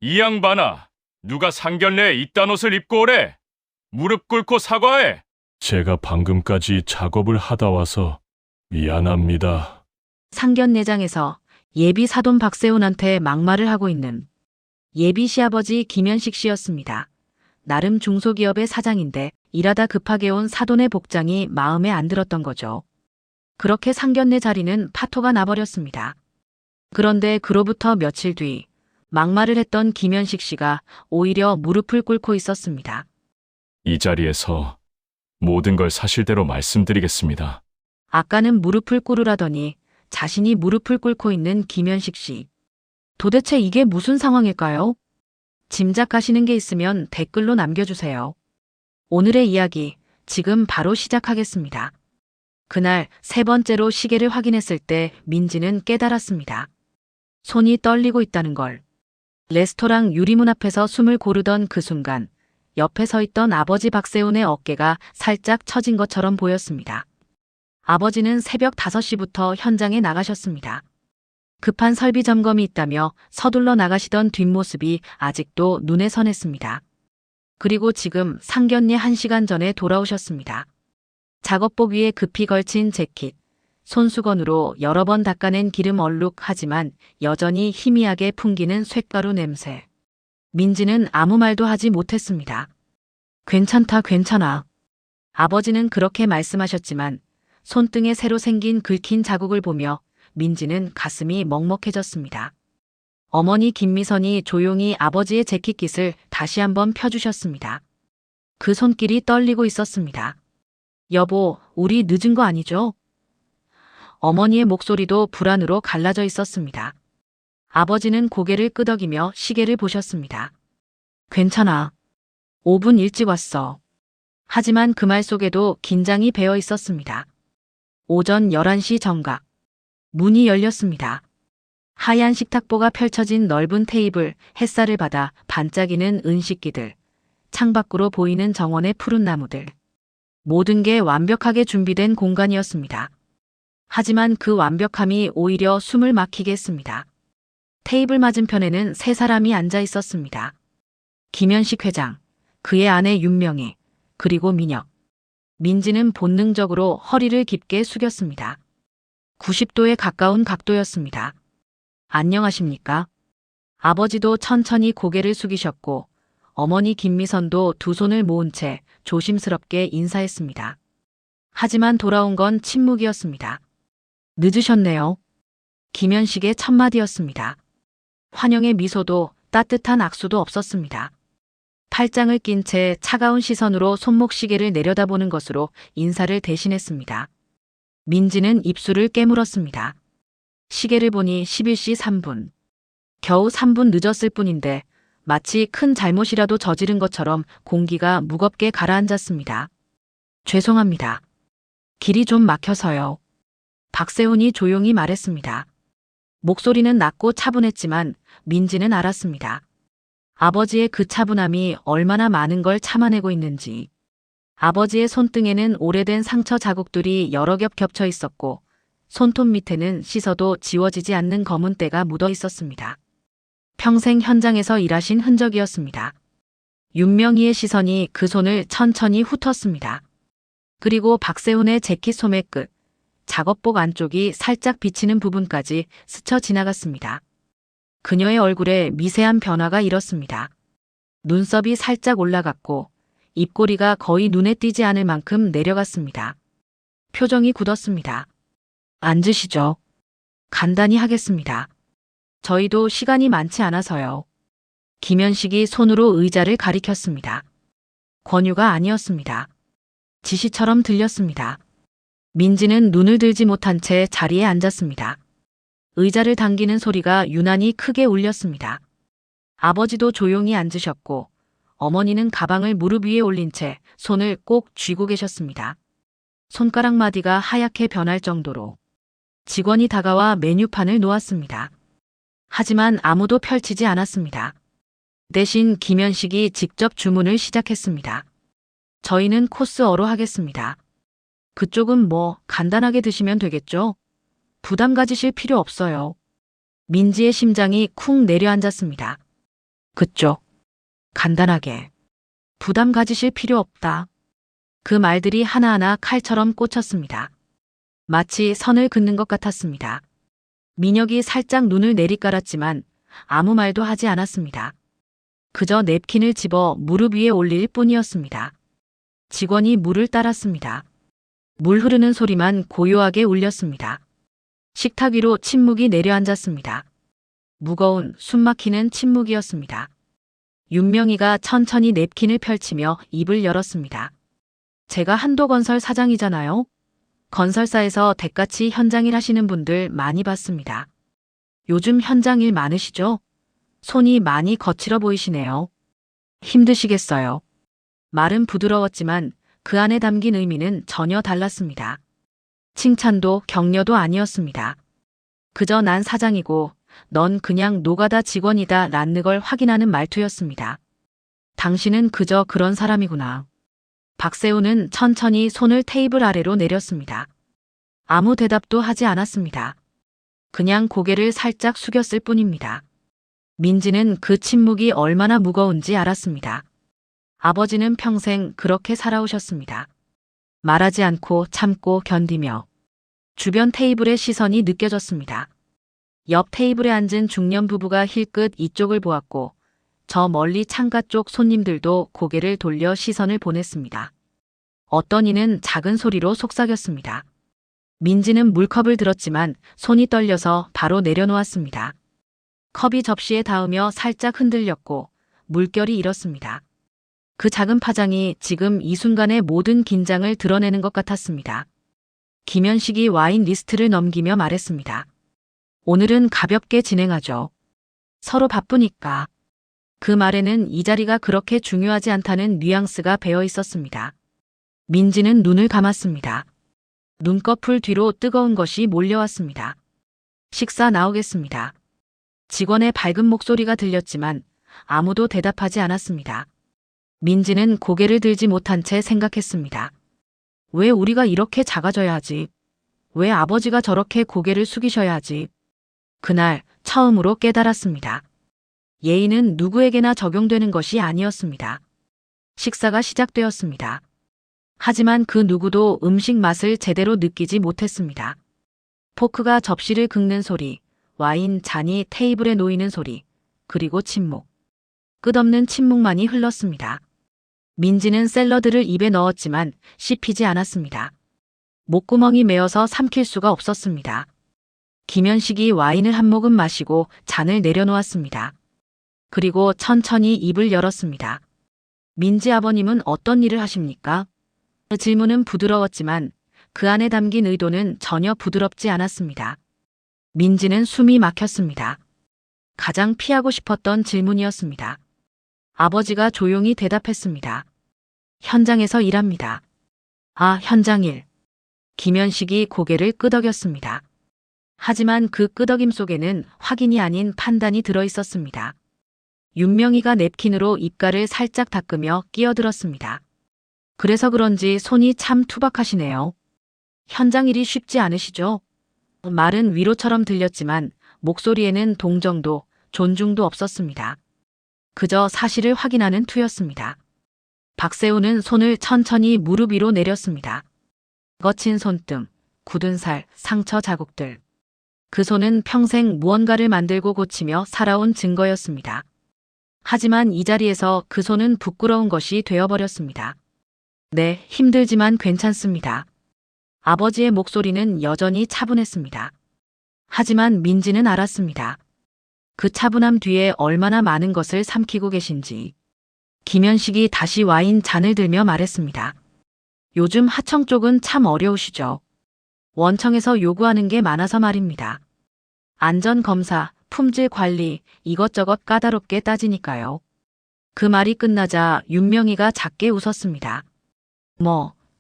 이 양반아, 누가 상견례에 이딴 옷을 입고 오래? 무릎 꿇고 사과해. 제가 방금까지 작업을 하다 와서 미안합니다. 상견례장에서 예비 사돈 박세훈한테 막말을 하고 있는 예비 시아버지 김현식 씨였습니다. 나름 중소기업의 사장인데 일하다 급하게 온 사돈의 복장이 마음에 안 들었던 거죠. 그렇게 상견례 자리는 파토가 나버렸습니다. 그런데 그로부터 며칠 뒤 막말을 했던 김현식 씨가 오히려 무릎을 꿇고 있었습니다. 이 자리에서 모든 걸 사실대로 말씀드리겠습니다. 아까는 무릎을 꿇으라더니 자신이 무릎을 꿇고 있는 김현식 씨. 도대체 이게 무슨 상황일까요? 짐작하시는 게 있으면 댓글로 남겨주세요. 오늘의 이야기 지금 바로 시작하겠습니다. 그날 세 번째로 시계를 확인했을 때 민지는 깨달았습니다. 손이 떨리고 있다는 걸. 레스토랑 유리문 앞에서 숨을 고르던 그 순간 옆에 서 있던 아버지 박세훈의 어깨가 살짝 처진 것처럼 보였습니다. 아버지는 새벽 5시부터 현장에 나가셨습니다. 급한 설비 점검이 있다며 서둘러 나가시던 뒷모습이 아직도 눈에 선했습니다. 그리고 지금 상견례 1시간 전에 돌아오셨습니다. 작업복 위에 급히 걸친 재킷, 손수건으로 여러 번 닦아낸 기름 얼룩 하지만 여전히 희미하게 풍기는 쇳가루 냄새. 민지는 아무 말도 하지 못했습니다. 괜찮다, 괜찮아. 아버지는 그렇게 말씀하셨지만 손등에 새로 생긴 긁힌 자국을 보며 민지는 가슴이 먹먹해졌습니다. 어머니 김미선이 조용히 아버지의 재킷깃을 다시 한번 펴주셨습니다. 그 손길이 떨리고 있었습니다. 여보, 우리 늦은 거 아니죠? 어머니의 목소리도 불안으로 갈라져 있었습니다. 아버지는 고개를 끄덕이며 시계를 보셨습니다. 괜찮아. 5분 일찍 왔어. 하지만 그 말 속에도 긴장이 배어 있었습니다. 오전 11시 정각. 문이 열렸습니다. 하얀 식탁보가 펼쳐진 넓은 테이블, 햇살을 받아 반짝이는 은식기들, 창밖으로 보이는 정원의 푸른 나무들. 모든 게 완벽하게 준비된 공간이었습니다. 하지만 그 완벽함이 오히려 숨을 막히게 했습니다. 테이블 맞은편에는 세 사람이 앉아 있었습니다. 김현식 회장, 그의 아내 윤명희, 그리고 민혁. 민지는 본능적으로 허리를 깊게 숙였습니다. 90도에 가까운 각도였습니다. 안녕하십니까? 아버지도 천천히 고개를 숙이셨고 어머니 김미선도 두 손을 모은 채 조심스럽게 인사했습니다. 하지만 돌아온 건 침묵이었습니다. 늦으셨네요. 김현식의 첫마디였습니다. 환영의 미소도 따뜻한 악수도 없었습니다. 팔짱을 낀 채 차가운 시선으로 손목시계를 내려다보는 것으로 인사를 대신했습니다. 민지는 입술을 깨물었습니다. 시계를 보니 11시 3분. 겨우 3분 늦었을 뿐인데 마치 큰 잘못이라도 저지른 것처럼 공기가 무겁게 가라앉았습니다. 죄송합니다. 길이 좀 막혀서요. 박세훈이 조용히 말했습니다. 목소리는 낮고 차분했지만 민지는 알았습니다. 아버지의 그 차분함이 얼마나 많은 걸 참아내고 있는지. 아버지의 손등에는 오래된 상처 자국들이 여러 겹 겹쳐 있었고 손톱 밑에는 씻어도 지워지지 않는 검은 때가 묻어 있었습니다. 평생 현장에서 일하신 흔적이었습니다. 윤명희의 시선이 그 손을 천천히 훑었습니다. 그리고 박세훈의 재킷 소매 끝, 작업복 안쪽이 살짝 비치는 부분까지 스쳐 지나갔습니다. 그녀의 얼굴에 미세한 변화가 일었습니다. 눈썹이 살짝 올라갔고 입꼬리가 거의 눈에 띄지 않을 만큼 내려갔습니다. 표정이 굳었습니다. 앉으시죠. 간단히 하겠습니다. 저희도 시간이 많지 않아서요. 김현식이 손으로 의자를 가리켰습니다. 권유가 아니었습니다. 지시처럼 들렸습니다. 민지는 눈을 들지 못한 채 자리에 앉았습니다. 의자를 당기는 소리가 유난히 크게 울렸습니다. 아버지도 조용히 앉으셨고 어머니는 가방을 무릎 위에 올린 채 손을 꼭 쥐고 계셨습니다. 손가락 마디가 하얗게 변할 정도로. 직원이 다가와 메뉴판을 놓았습니다. 하지만 아무도 펼치지 않았습니다. 대신 김현식이 직접 주문을 시작했습니다. 저희는 코스어로 하겠습니다. 그쪽은 뭐 간단하게 드시면 되겠죠? 부담 가지실 필요 없어요. 민지의 심장이 쿵 내려앉았습니다. 그쪽. 간단하게. 부담 가지실 필요 없다. 그 말들이 하나하나 칼처럼 꽂혔습니다. 마치 선을 긋는 것 같았습니다. 민혁이 살짝 눈을 내리깔았지만 아무 말도 하지 않았습니다. 그저 냅킨을 집어 무릎 위에 올릴 뿐이었습니다. 직원이 물을 따랐습니다. 물 흐르는 소리만 고요하게 울렸습니다. 식탁 위로 침묵이 내려앉았습니다. 무거운 숨막히는 침묵이었습니다. 윤명이가 천천히 냅킨을 펼치며 입을 열었습니다. 제가 한도건설 사장이잖아요. 건설사에서 대같이 현장일 하시는 분들 많이 봤습니다. 요즘 현장일 많으시죠? 손이 많이 거칠어 보이시네요. 힘드시겠어요. 말은 부드러웠지만 그 안에 담긴 의미는 전혀 달랐습니다. 칭찬도 격려도 아니었습니다. 그저 난 사장이고 넌 그냥 노가다 직원이다 라는 걸 확인하는 말투였습니다. 당신은 그저 그런 사람이구나. 박세우는 천천히 손을 테이블 아래로 내렸습니다. 아무 대답도 하지 않았습니다. 그냥 고개를 살짝 숙였을 뿐입니다. 민지는 그 침묵이 얼마나 무거운지 알았습니다. 아버지는 평생 그렇게 살아오셨습니다. 말하지 않고 참고 견디며. 주변 테이블의 시선이 느껴졌습니다. 옆 테이블에 앉은 중년 부부가 힐끗 이쪽을 보았고 저 멀리 창가 쪽 손님들도 고개를 돌려 시선을 보냈습니다. 어떤 이는 작은 소리로 속삭였습니다. 민지는 물컵을 들었지만 손이 떨려서 바로 내려놓았습니다. 컵이 접시에 닿으며 살짝 흔들렸고 물결이 일었습니다. 그 작은 파장이 지금 이 순간의 모든 긴장을 드러내는 것 같았습니다. 김현식이 와인 리스트를 넘기며 말했습니다. 오늘은 가볍게 진행하죠. 서로 바쁘니까. 그 말에는 이 자리가 그렇게 중요하지 않다는 뉘앙스가 배어 있었습니다. 민지는 눈을 감았습니다. 눈꺼풀 뒤로 뜨거운 것이 몰려왔습니다. 식사 나오겠습니다. 직원의 밝은 목소리가 들렸지만 아무도 대답하지 않았습니다. 민지는 고개를 들지 못한 채 생각했습니다. 왜 우리가 이렇게 작아져야 하지? 왜 아버지가 저렇게 고개를 숙이셔야 하지? 그날 처음으로 깨달았습니다. 예의는 누구에게나 적용되는 것이 아니었습니다. 식사가 시작되었습니다. 하지만 그 누구도 음식 맛을 제대로 느끼지 못했습니다. 포크가 접시를 긁는 소리, 와인 잔이 테이블에 놓이는 소리, 그리고 침묵. 끝없는 침묵만이 흘렀습니다. 민지는 샐러드를 입에 넣었지만 씹히지 않았습니다. 목구멍이 메어서 삼킬 수가 없었습니다. 김현식이 와인을 한 모금 마시고 잔을 내려놓았습니다. 그리고 천천히 입을 열었습니다. 민지 아버님은 어떤 일을 하십니까? 질문은 부드러웠지만 그 안에 담긴 의도는 전혀 부드럽지 않았습니다. 민지는 숨이 막혔습니다. 가장 피하고 싶었던 질문이었습니다. 아버지가 조용히 대답했습니다. 현장에서 일합니다. 아, 현장 일. 김현식이 고개를 끄덕였습니다. 하지만 그 끄덕임 속에는 확인이 아닌 판단이 들어 있었습니다. 윤명이가 냅킨으로 입가를 살짝 닦으며 끼어들었습니다. 그래서 그런지 손이 참 투박하시네요. 현장 일이 쉽지 않으시죠? 말은 위로처럼 들렸지만 목소리에는 동정도 존중도 없었습니다. 그저 사실을 확인하는 투였습니다. 박세우는 손을 천천히 무릎 위로 내렸습니다. 거친 손등, 굳은 살, 상처 자국들. 그 손은 평생 무언가를 만들고 고치며 살아온 증거였습니다. 하지만 이 자리에서 그 손은 부끄러운 것이 되어버렸습니다. 네, 힘들지만 괜찮습니다. 아버지의 목소리는 여전히 차분했습니다. 하지만 민지는 알았습니다. 그 차분함 뒤에 얼마나 많은 것을 삼키고 계신지. 김현식이 다시 와인 잔을 들며 말했습니다. 요즘 하청 쪽은 참 어려우시죠. 원청에서 요구하는 게 많아서 말입니다. 안전검사, 품질 관리, 이것저것 까다롭게 따지니까요. 그 말이 끝나자 윤명이가 작게 웃었습니다.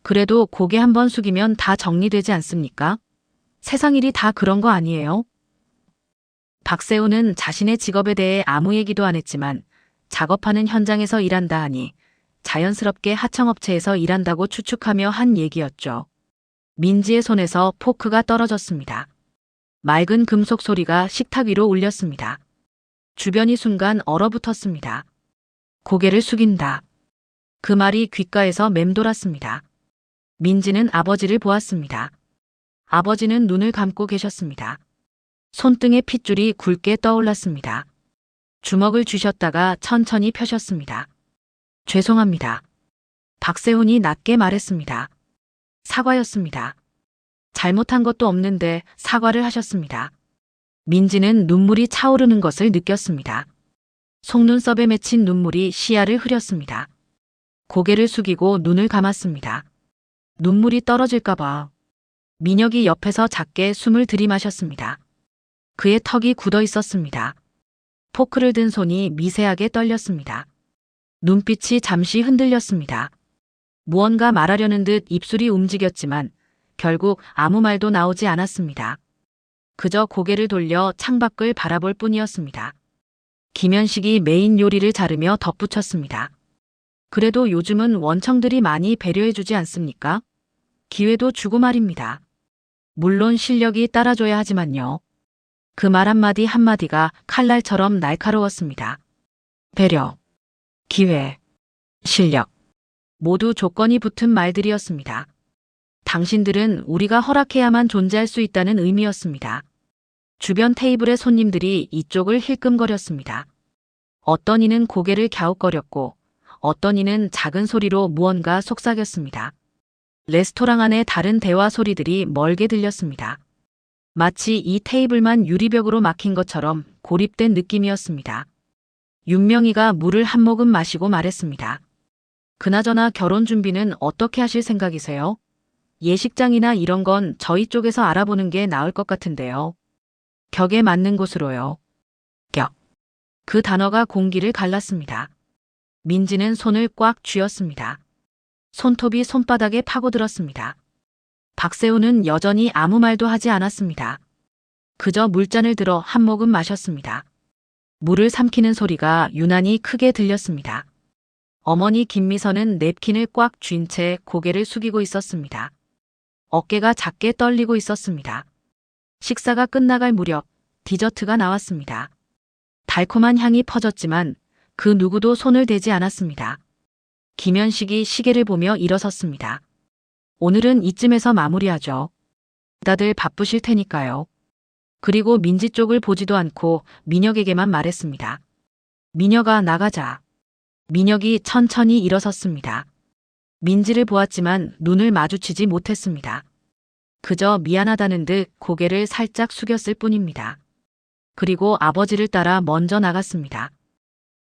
그래도 고개 한번 숙이면 다 정리되지 않습니까? 세상 일이 다 그런 거 아니에요? 박세우는 자신의 직업에 대해 아무 얘기도 안 했지만 작업하는 현장에서 일한다 하니 자연스럽게 하청업체에서 일한다고 추측하며 한 얘기였죠. 민지의 손에서 포크가 떨어졌습니다. 맑은 금속 소리가 식탁 위로 울렸습니다. 주변이 순간 얼어붙었습니다. 고개를 숙인다. 그 말이 귓가에서 맴돌았습니다. 민지는 아버지를 보았습니다. 아버지는 눈을 감고 계셨습니다. 손등에 핏줄이 굵게 떠올랐습니다. 주먹을 쥐셨다가 천천히 펴셨습니다. 죄송합니다. 박세훈이 낮게 말했습니다. 사과였습니다. 잘못한 것도 없는데 사과를 하셨습니다. 민지는 눈물이 차오르는 것을 느꼈습니다. 속눈썹에 맺힌 눈물이 시야를 흐렸습니다. 고개를 숙이고 눈을 감았습니다. 눈물이 떨어질까봐. 민혁이 옆에서 작게 숨을 들이마셨습니다. 그의 턱이 굳어 있었습니다. 포크를 든 손이 미세하게 떨렸습니다. 눈빛이 잠시 흔들렸습니다. 무언가 말하려는 듯 입술이 움직였지만 결국 아무 말도 나오지 않았습니다. 그저 고개를 돌려 창밖을 바라볼 뿐이었습니다. 김현식이 메인 요리를 자르며 덧붙였습니다. 그래도 요즘은 원청들이 많이 배려해주지 않습니까? 기회도 주고 말입니다. 물론 실력이 따라줘야 하지만요. 그 말 한마디 한마디가 칼날처럼 날카로웠습니다. 배려, 기회, 실력. 모두 조건이 붙은 말들이었습니다. 당신들은 우리가 허락해야만 존재할 수 있다는 의미였습니다. 주변 테이블의 손님들이 이쪽을 힐끔거렸습니다. 어떤 이는 고개를 갸웃거렸고 어떤 이는 작은 소리로 무언가 속삭였습니다. 레스토랑 안에 다른 대화 소리들이 멀게 들렸습니다. 마치 이 테이블만 유리벽으로 막힌 것처럼 고립된 느낌이었습니다. 윤명희가 물을 한 모금 마시고 말했습니다. 그나저나 결혼 준비는 어떻게 하실 생각이세요? 예식장이나 이런 건 저희 쪽에서 알아보는 게 나을 것 같은데요. 격에 맞는 곳으로요. 격. 그 단어가 공기를 갈랐습니다. 민지는 손을 꽉 쥐었습니다. 손톱이 손바닥에 파고들었습니다. 박세훈은 여전히 아무 말도 하지 않았습니다. 그저 물잔을 들어 한 모금 마셨습니다. 물을 삼키는 소리가 유난히 크게 들렸습니다. 어머니 김미선은 냅킨을 꽉 쥔 채 고개를 숙이고 있었습니다. 어깨가 작게 떨리고 있었습니다. 식사가 끝나갈 무렵 디저트가 나왔습니다. 달콤한 향이 퍼졌지만 그 누구도 손을 대지 않았습니다. 김현식이 시계를 보며 일어섰습니다. 오늘은 이쯤에서 마무리하죠. 다들 바쁘실 테니까요. 그리고 민지 쪽을 보지도 않고 민혁에게만 말했습니다. 민혁아, 나가자. 민혁이 천천히 일어섰습니다. 민지를 보았지만 눈을 마주치지 못했습니다. 그저 미안하다는 듯 고개를 살짝 숙였을 뿐입니다. 그리고 아버지를 따라 먼저 나갔습니다.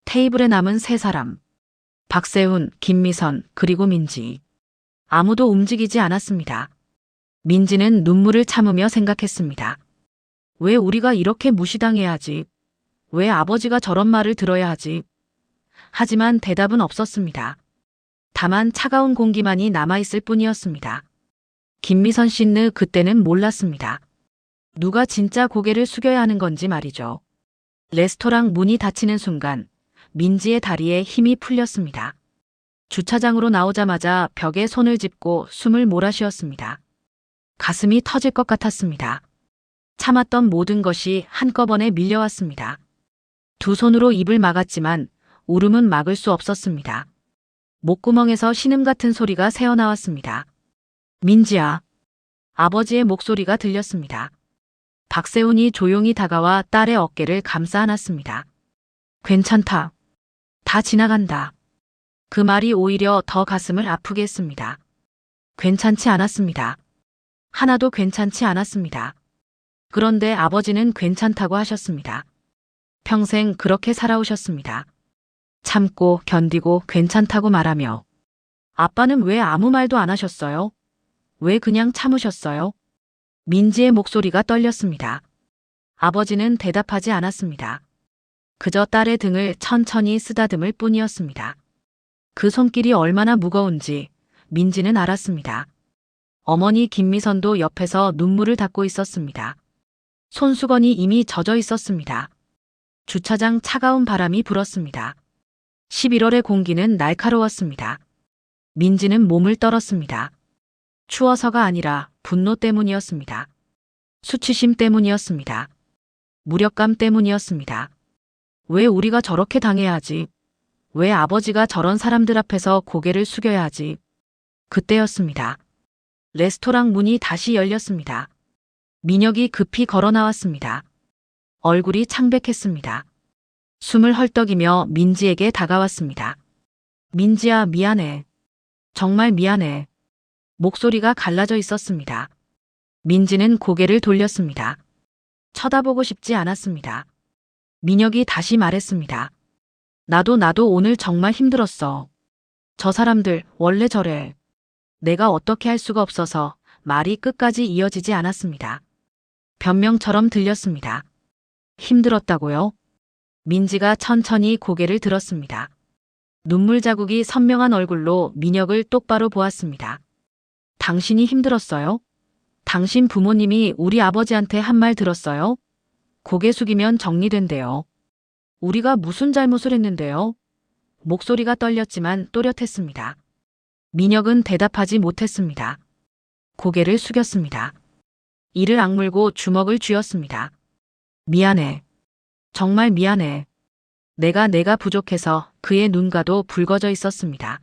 테이블에 남은 세 사람. 박세훈, 김미선, 그리고 민지. 아무도 움직이지 않았습니다. 민지는 눈물을 참으며 생각했습니다. 왜 우리가 이렇게 무시당해야 하지? 왜 아버지가 저런 말을 들어야 하지? 하지만 대답은 없었습니다. 다만 차가운 공기만이 남아있을 뿐이었습니다. 김미선 씨는 그때는 몰랐습니다. 누가 진짜 고개를 숙여야 하는 건지 말이죠. 레스토랑 문이 닫히는 순간 민지의 다리에 힘이 풀렸습니다. 주차장으로 나오자마자 벽에 손을 짚고 숨을 몰아쉬었습니다. 가슴이 터질 것 같았습니다. 참았던 모든 것이 한꺼번에 밀려왔습니다. 두 손으로 입을 막았지만 울음은 막을 수 없었습니다. 목구멍에서 신음 같은 소리가 새어나왔습니다. 민지야. 아버지의 목소리가 들렸습니다. 박세훈이 조용히 다가와 딸의 어깨를 감싸 안았습니다. 괜찮다. 다 지나간다. 그 말이 오히려 더 가슴을 아프게 했습니다. 괜찮지 않았습니다. 하나도 괜찮지 않았습니다. 그런데 아버지는 괜찮다고 하셨습니다. 평생 그렇게 살아오셨습니다. 참고 견디고 괜찮다고 말하며. 아빠는 왜 아무 말도 안 하셨어요? 왜 그냥 참으셨어요? 민지의 목소리가 떨렸습니다. 아버지는 대답하지 않았습니다. 그저 딸의 등을 천천히 쓰다듬을 뿐이었습니다. 그 손길이 얼마나 무거운지 민지는 알았습니다. 어머니 김미선도 옆에서 눈물을 닦고 있었습니다. 손수건이 이미 젖어 있었습니다. 주차장 차가운 바람이 불었습니다. 11월의 공기는 날카로웠습니다. 민지는 몸을 떨었습니다. 추워서가 아니라 분노 때문이었습니다. 수치심 때문이었습니다. 무력감 때문이었습니다. 왜 우리가 저렇게 당해야 하지? 왜 아버지가 저런 사람들 앞에서 고개를 숙여야 하지? 그때였습니다. 레스토랑 문이 다시 열렸습니다. 민혁이 급히 걸어 나왔습니다. 얼굴이 창백했습니다. 숨을 헐떡이며 민지에게 다가왔습니다. 민지야, 미안해. 정말 미안해. 목소리가 갈라져 있었습니다. 민지는 고개를 돌렸습니다. 쳐다보고 싶지 않았습니다. 민혁이 다시 말했습니다. 나도 오늘 정말 힘들었어. 저 사람들 원래 저래. 내가 어떻게 할 수가 없어서 말이 끝까지 이어지지 않았습니다. 변명처럼 들렸습니다. 힘들었다고요? 민지가 천천히 고개를 들었습니다. 눈물 자국이 선명한 얼굴로 민혁을 똑바로 보았습니다. 당신이 힘들었어요? 당신 부모님이 우리 아버지한테 한 말 들었어요? 고개 숙이면 정리된대요. 우리가 무슨 잘못을 했는데요? 목소리가 떨렸지만 또렷했습니다. 민혁은 대답하지 못했습니다. 고개를 숙였습니다. 이를 악물고 주먹을 쥐었습니다. 미안해. 정말 미안해. 내가 부족해서 그의 눈가도 붉어져 있었습니다.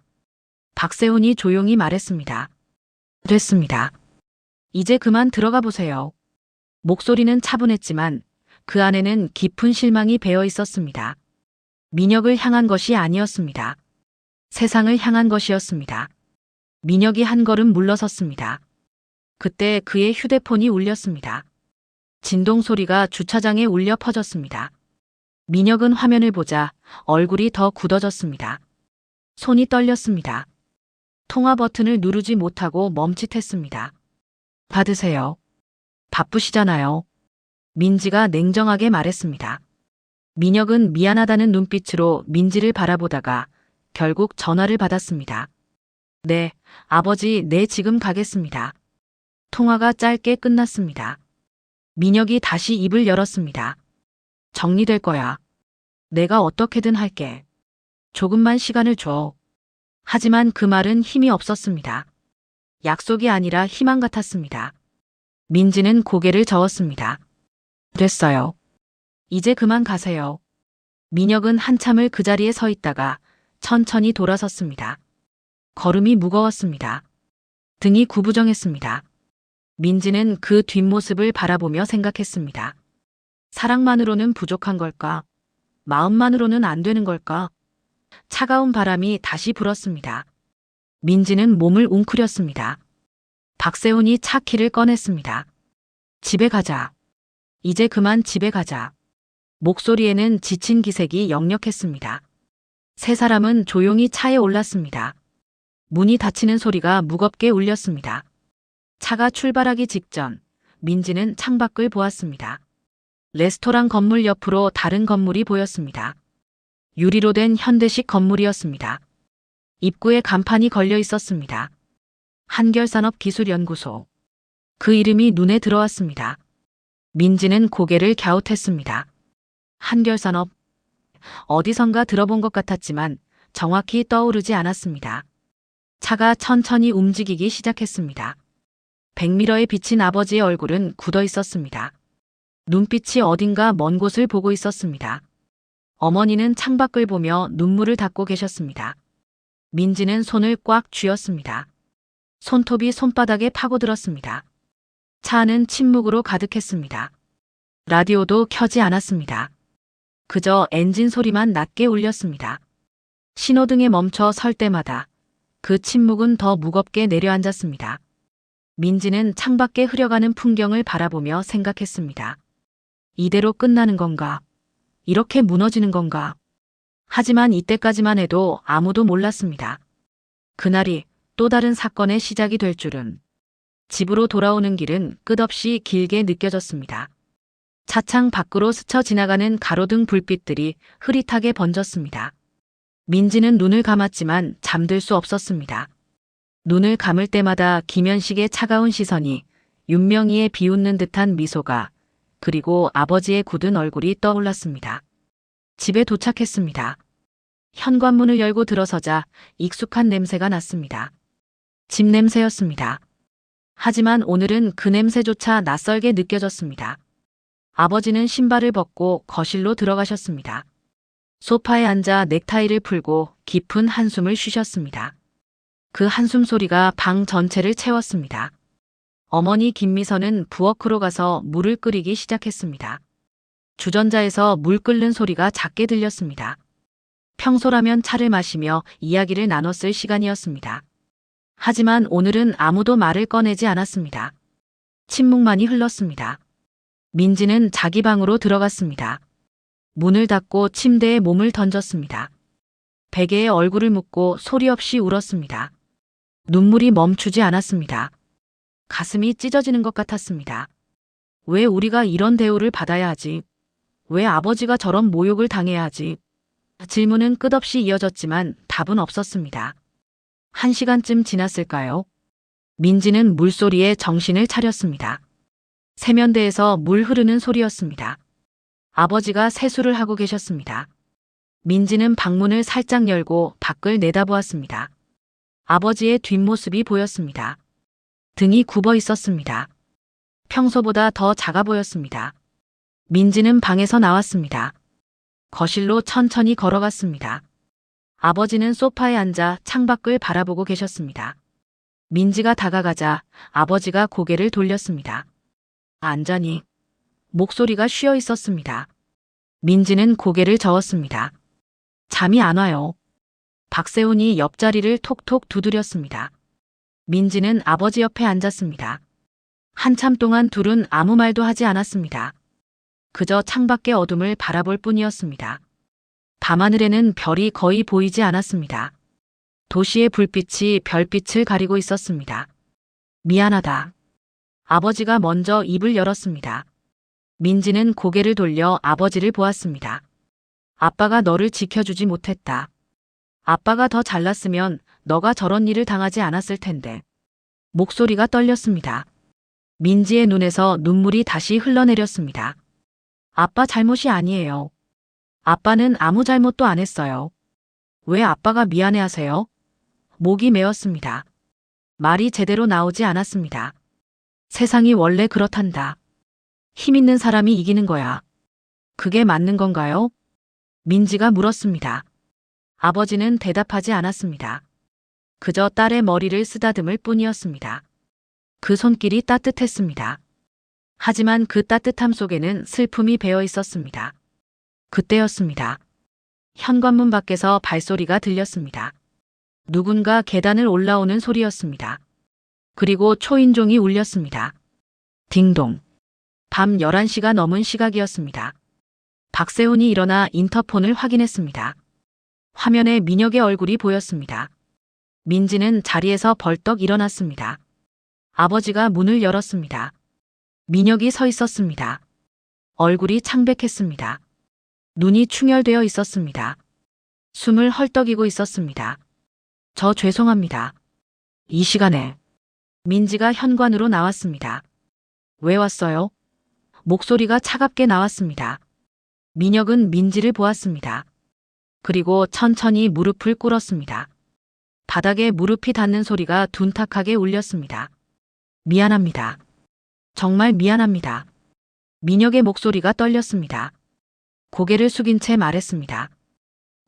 박세훈이 조용히 말했습니다. 됐습니다. 이제 그만 들어가 보세요. 목소리는 차분했지만 그 안에는 깊은 실망이 배어 있었습니다. 민혁을 향한 것이 아니었습니다. 세상을 향한 것이었습니다. 민혁이 한 걸음 물러섰습니다. 그때 그의 휴대폰이 울렸습니다. 진동 소리가 주차장에 울려 퍼졌습니다. 민혁은 화면을 보자 얼굴이 더 굳어졌습니다. 손이 떨렸습니다. 통화 버튼을 누르지 못하고 멈칫했습니다. 받으세요. 바쁘시잖아요. 민지가 냉정하게 말했습니다. 민혁은 미안하다는 눈빛으로 민지를 바라보다가 결국 전화를 받았습니다. 네, 아버지, 네, 지금 가겠습니다. 통화가 짧게 끝났습니다. 민혁이 다시 입을 열었습니다. 정리될 거야. 내가 어떻게든 할게. 조금만 시간을 줘. 하지만 그 말은 힘이 없었습니다. 약속이 아니라 희망 같았습니다. 민지는 고개를 저었습니다. 됐어요. 이제 그만 가세요. 민혁은 한참을 그 자리에 서 있다가 천천히 돌아섰습니다. 걸음이 무거웠습니다. 등이 구부정했습니다. 민지는 그 뒷모습을 바라보며 생각했습니다. 사랑만으로는 부족한 걸까? 마음만으로는 안 되는 걸까? 차가운 바람이 다시 불었습니다. 민지는 몸을 웅크렸습니다. 박세훈이 차 키를 꺼냈습니다. 집에 가자. 이제 그만 집에 가자. 목소리에는 지친 기색이 역력했습니다. 세 사람은 조용히 차에 올랐습니다. 문이 닫히는 소리가 무겁게 울렸습니다. 차가 출발하기 직전 민지는 창밖을 보았습니다. 레스토랑 건물 옆으로 다른 건물이 보였습니다. 유리로 된 현대식 건물이었습니다. 입구에 간판이 걸려 있었습니다. 한결산업기술연구소. 그 이름이 눈에 들어왔습니다. 민지는 고개를 갸웃했습니다. 한결산업. 어디선가 들어본 것 같았지만 정확히 떠오르지 않았습니다. 차가 천천히 움직이기 시작했습니다. 백미러에 비친 아버지의 얼굴은 굳어 있었습니다. 눈빛이 어딘가 먼 곳을 보고 있었습니다. 어머니는 창밖을 보며 눈물을 닦고 계셨습니다. 민지는 손을 꽉 쥐었습니다. 손톱이 손바닥에 파고들었습니다. 차 안은 침묵으로 가득했습니다. 라디오도 켜지 않았습니다. 그저 엔진 소리만 낮게 울렸습니다. 신호등에 멈춰 설 때마다 그 침묵은 더 무겁게 내려앉았습니다. 민지는 창밖에 흐려가는 풍경을 바라보며 생각했습니다. 이대로 끝나는 건가? 이렇게 무너지는 건가? 하지만 이때까지만 해도 아무도 몰랐습니다. 그날이 또 다른 사건의 시작이 될 줄은. 집으로 돌아오는 길은 끝없이 길게 느껴졌습니다. 차창 밖으로 스쳐 지나가는 가로등 불빛들이 흐릿하게 번졌습니다. 민지는 눈을 감았지만 잠들 수 없었습니다. 눈을 감을 때마다 김현식의 차가운 시선이, 윤명희의 비웃는 듯한 미소가, 그리고 아버지의 굳은 얼굴이 떠올랐습니다. 집에 도착했습니다. 현관문을 열고 들어서자 익숙한 냄새가 났습니다. 집 냄새였습니다. 하지만 오늘은 그 냄새조차 낯설게 느껴졌습니다. 아버지는 신발을 벗고 거실로 들어가셨습니다. 소파에 앉아 넥타이를 풀고 깊은 한숨을 쉬셨습니다. 그 한숨 소리가 방 전체를 채웠습니다. 어머니 김미선은 부엌으로 가서 물을 끓이기 시작했습니다. 주전자에서 물 끓는 소리가 작게 들렸습니다. 평소라면 차를 마시며 이야기를 나눴을 시간이었습니다. 하지만 오늘은 아무도 말을 꺼내지 않았습니다. 침묵만이 흘렀습니다. 민지는 자기 방으로 들어갔습니다. 문을 닫고 침대에 몸을 던졌습니다. 베개에 얼굴을 묻고 소리 없이 울었습니다. 눈물이 멈추지 않았습니다. 가슴이 찢어지는 것 같았습니다. 왜 우리가 이런 대우를 받아야 하지? 왜 아버지가 저런 모욕을 당해야 하지? 질문은 끝없이 이어졌지만 답은 없었습니다. 1시간쯤 지났을까요? 민지는 물소리에 정신을 차렸습니다. 세면대에서 물 흐르는 소리였습니다. 아버지가 세수를 하고 계셨습니다. 민지는 방문을 살짝 열고 밖을 내다보았습니다. 아버지의 뒷모습이 보였습니다. 등이 굽어 있었습니다. 평소보다 더 작아 보였습니다. 민지는 방에서 나왔습니다. 거실로 천천히 걸어갔습니다. 아버지는 소파에 앉아 창밖을 바라보고 계셨습니다. 민지가 다가가자 아버지가 고개를 돌렸습니다. 안전히. 목소리가 쉬어 있었습니다. 민지는 고개를 저었습니다. 잠이 안 와요. 박세훈이 옆자리를 톡톡 두드렸습니다. 민지는 아버지 옆에 앉았습니다. 한참 동안 둘은 아무 말도 하지 않았습니다. 그저 창밖의 어둠을 바라볼 뿐이었습니다. 밤하늘에는 별이 거의 보이지 않았습니다. 도시의 불빛이 별빛을 가리고 있었습니다. 미안하다. 아버지가 먼저 입을 열었습니다. 민지는 고개를 돌려 아버지를 보았습니다. 아빠가 너를 지켜주지 못했다. 아빠가 더 잘났으면 너가 저런 일을 당하지 않았을 텐데. 목소리가 떨렸습니다. 민지의 눈에서 눈물이 다시 흘러내렸습니다. 아빠 잘못이 아니에요. 아빠는 아무 잘못도 안 했어요. 왜 아빠가 미안해하세요? 목이 메었습니다. 말이 제대로 나오지 않았습니다. 세상이 원래 그렇단다. 힘 있는 사람이 이기는 거야. 그게 맞는 건가요? 민지가 물었습니다. 아버지는 대답하지 않았습니다. 그저 딸의 머리를 쓰다듬을 뿐이었습니다. 그 손길이 따뜻했습니다. 하지만 그 따뜻함 속에는 슬픔이 배어 있었습니다. 그때였습니다. 현관문 밖에서 발소리가 들렸습니다. 누군가 계단을 올라오는 소리였습니다. 그리고 초인종이 울렸습니다. 딩동. 밤 11시가 넘은 시각이었습니다. 박세훈이 일어나 인터폰을 확인했습니다. 화면에 민혁의 얼굴이 보였습니다. 민지는 자리에서 벌떡 일어났습니다. 아버지가 문을 열었습니다. 민혁이 서 있었습니다. 얼굴이 창백했습니다. 눈이 충혈되어 있었습니다. 숨을 헐떡이고 있었습니다. 저 죄송합니다. 이 시간에 민지가 현관으로 나왔습니다. 왜 왔어요? 목소리가 차갑게 나왔습니다. 민혁은 민지를 보았습니다. 그리고 천천히 무릎을 꿇었습니다. 바닥에 무릎이 닿는 소리가 둔탁하게 울렸습니다. 미안합니다. 정말 미안합니다. 민혁의 목소리가 떨렸습니다. 고개를 숙인 채 말했습니다.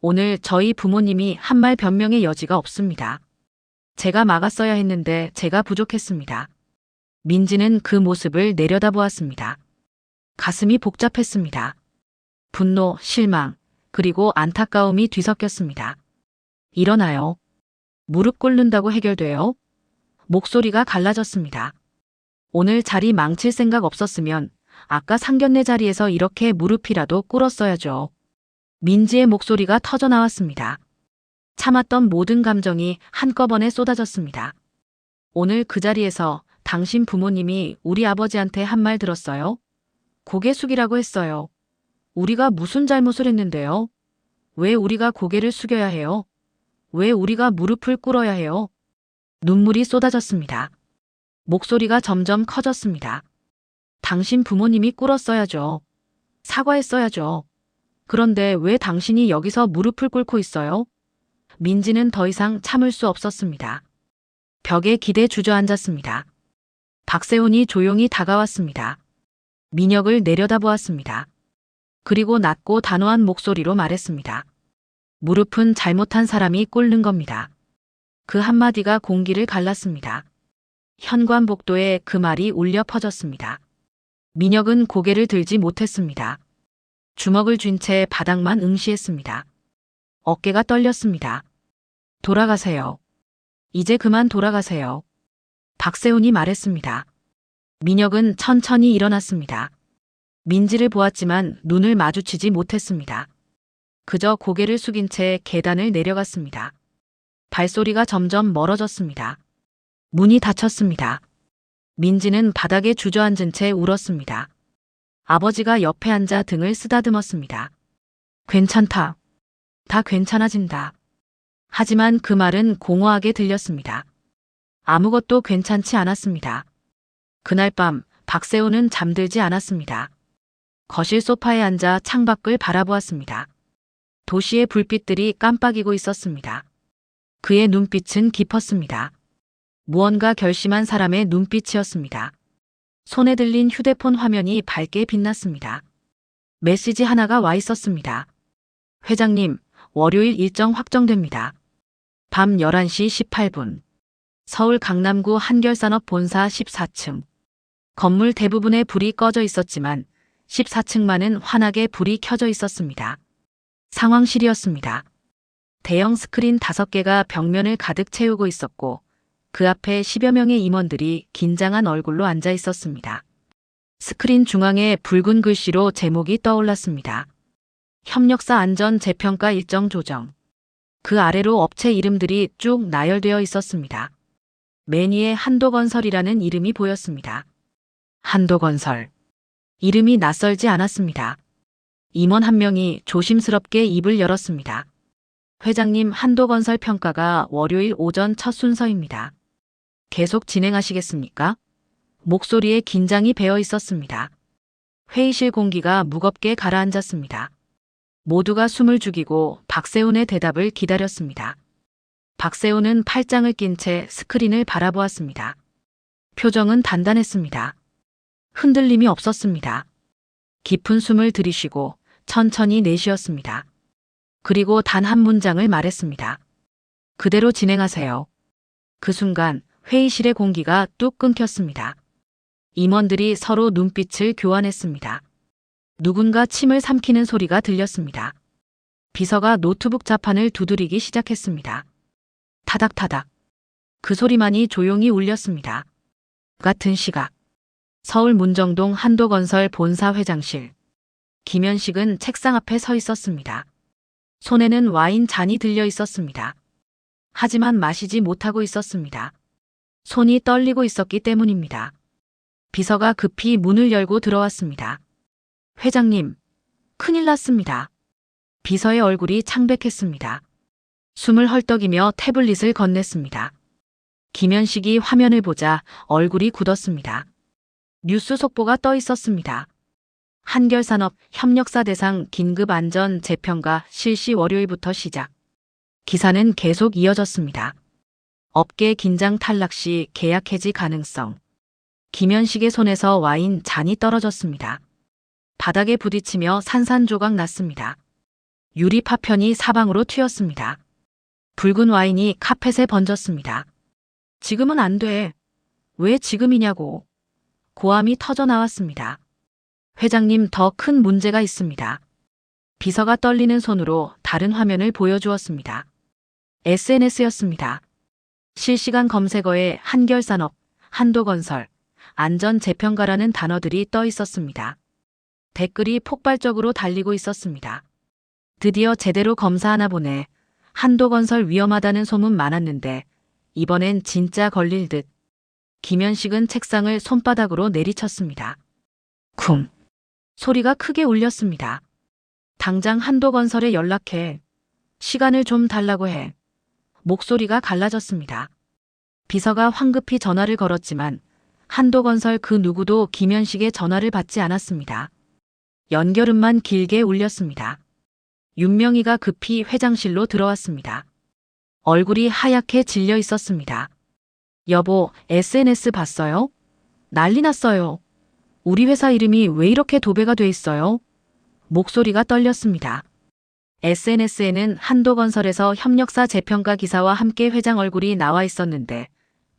오늘 저희 부모님이 한 말 변명의 여지가 없습니다. 제가 막았어야 했는데 제가 부족했습니다. 민지는 그 모습을 내려다보았습니다. 가슴이 복잡했습니다. 분노, 실망, 그리고 안타까움이 뒤섞였습니다. 일어나요. 무릎 꿇는다고 해결돼요? 목소리가 갈라졌습니다. 오늘 자리 망칠 생각 없었으면 아까 상견례 자리에서 이렇게 무릎이라도 꿇었어야죠. 민지의 목소리가 터져나왔습니다. 참았던 모든 감정이 한꺼번에 쏟아졌습니다. 오늘 그 자리에서 당신 부모님이 우리 아버지한테 한 말 들었어요? 고개 숙이라고 했어요. 우리가 무슨 잘못을 했는데요? 왜 우리가 고개를 숙여야 해요? 왜 우리가 무릎을 꿇어야 해요? 눈물이 쏟아졌습니다. 목소리가 점점 커졌습니다. 당신 부모님이 꿇었어야죠. 사과했어야죠. 그런데 왜 당신이 여기서 무릎을 꿇고 있어요? 민지는 더 이상 참을 수 없었습니다. 벽에 기대 주저앉았습니다. 박세훈이 조용히 다가왔습니다. 민혁을 내려다보았습니다. 그리고 낮고 단호한 목소리로 말했습니다. 무릎은 잘못한 사람이 꿇는 겁니다. 그 한마디가 공기를 갈랐습니다. 현관복도에 그 말이 울려 퍼졌습니다. 민혁은 고개를 들지 못했습니다. 주먹을 쥔 채 바닥만 응시했습니다. 어깨가 떨렸습니다. 돌아가세요. 이제 그만 돌아가세요. 박세훈이 말했습니다. 민혁은 천천히 일어났습니다. 민지를 보았지만 눈을 마주치지 못했습니다. 그저 고개를 숙인 채 계단을 내려갔습니다. 발소리가 점점 멀어졌습니다. 문이 닫혔습니다. 민지는 바닥에 주저앉은 채 울었습니다. 아버지가 옆에 앉아 등을 쓰다듬었습니다. 괜찮다. 다 괜찮아진다. 하지만 그 말은 공허하게 들렸습니다. 아무것도 괜찮지 않았습니다. 그날 밤 박세훈은 잠들지 않았습니다. 거실 소파에 앉아 창밖을 바라보았습니다. 도시의 불빛들이 깜빡이고 있었습니다. 그의 눈빛은 깊었습니다. 무언가 결심한 사람의 눈빛이었습니다. 손에 들린 휴대폰 화면이 밝게 빛났습니다. 메시지 하나가 와 있었습니다. 회장님, 월요일 일정 확정됩니다. 밤 11시 18분. 서울 강남구 한결산업 본사 14층. 건물 대부분의 불이 꺼져 있었지만 14층만은 환하게 불이 켜져 있었습니다. 상황실이었습니다. 대형 스크린 5개가 벽면을 가득 채우고 있었고 그 앞에 10여 명의 임원들이 긴장한 얼굴로 앉아 있었습니다. 스크린 중앙에 붉은 글씨로 제목이 떠올랐습니다. 협력사 안전 재평가 일정 조정. 그 아래로 업체 이름들이 쭉 나열되어 있었습니다. 맨 위에 한도건설이라는 이름이 보였습니다. 한도건설. 이름이 낯설지 않았습니다. 임원 한 명이 조심스럽게 입을 열었습니다. 회장님, 한도건설 평가가 월요일 오전 첫 순서입니다. 계속 진행하시겠습니까? 목소리에 긴장이 배어 있었습니다. 회의실 공기가 무겁게 가라앉았습니다. 모두가 숨을 죽이고 박세훈의 대답을 기다렸습니다. 박세훈은 팔짱을 낀 채 스크린을 바라보았습니다. 표정은 단단했습니다. 흔들림이 없었습니다. 깊은 숨을 들이쉬고 천천히 내쉬었습니다. 그리고 단 한 문장을 말했습니다. 그대로 진행하세요. 그 순간 회의실의 공기가 뚝 끊겼습니다. 임원들이 서로 눈빛을 교환했습니다. 누군가 침을 삼키는 소리가 들렸습니다. 비서가 노트북 자판을 두드리기 시작했습니다. 타닥타닥. 그 소리만이 조용히 울렸습니다. 같은 시각. 서울 문정동 한도건설 본사 회장실. 김현식은 책상 앞에 서 있었습니다. 손에는 와인 잔이 들려 있었습니다. 하지만 마시지 못하고 있었습니다. 손이 떨리고 있었기 때문입니다. 비서가 급히 문을 열고 들어왔습니다. 회장님, 큰일 났습니다. 비서의 얼굴이 창백했습니다. 숨을 헐떡이며 태블릿을 건넸습니다. 김현식이 화면을 보자 얼굴이 굳었습니다. 뉴스 속보가 떠 있었습니다. 한결산업 협력사 대상 긴급 안전 재평가 실시 월요일부터 시작. 기사는 계속 이어졌습니다. 업계 긴장 탈락 시 계약 해지 가능성. 김현식의 손에서 와인 잔이 떨어졌습니다. 바닥에 부딪히며 산산조각 났습니다. 유리 파편이 사방으로 튀었습니다. 붉은 와인이 카펫에 번졌습니다. 지금은 안 돼. 왜 지금이냐고. 고함이 터져 나왔습니다. 회장님, 더 큰 문제가 있습니다. 비서가 떨리는 손으로 다른 화면을 보여주었습니다. SNS였습니다. 실시간 검색어에 한결산업, 한도건설, 안전재평가라는 단어들이 떠 있었습니다. 댓글이 폭발적으로 달리고 있었습니다. 드디어 제대로 검사하나 보네. 한도건설 위험하다는 소문 많았는데 이번엔 진짜 걸릴 듯. 김현식은 책상을 손바닥으로 내리쳤습니다. 쿵. 소리가 크게 울렸습니다. 당장 한도건설에 연락해. 시간을 좀 달라고 해. 목소리가 갈라졌습니다. 비서가 황급히 전화를 걸었지만 한도건설 그 누구도 김현식의 전화를 받지 않았습니다. 연결음만 길게 울렸습니다. 윤명희가 급히 회장실로 들어왔습니다. 얼굴이 하얗게 질려 있었습니다. 여보, SNS 봤어요? 난리 났어요. 우리 회사 이름이 왜 이렇게 도배가 돼 있어요? 목소리가 떨렸습니다. SNS에는 한도건설에서 협력사 재평가 기사와 함께 회장 얼굴이 나와 있었는데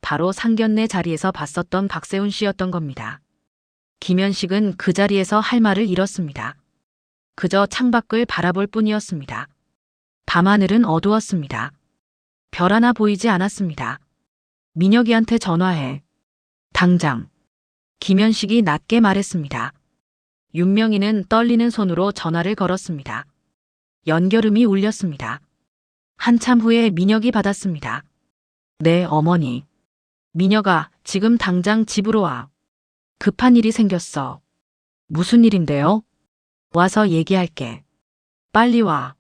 바로 상견례 자리에서 봤었던 박세훈 씨였던 겁니다. 김현식은 그 자리에서 할 말을 잃었습니다. 그저 창밖을 바라볼 뿐이었습니다. 밤하늘은 어두웠습니다. 별 하나 보이지 않았습니다. 민혁이한테 전화해. 당장. 김현식이 낮게 말했습니다. 윤명희는 떨리는 손으로 전화를 걸었습니다. 연결음이 울렸습니다. 한참 후에 민혁이 받았습니다. 네, 어머니. 민혁아, 지금 당장 집으로 와. 급한 일이 생겼어. 무슨 일인데요? 와서 얘기할게. 빨리 와.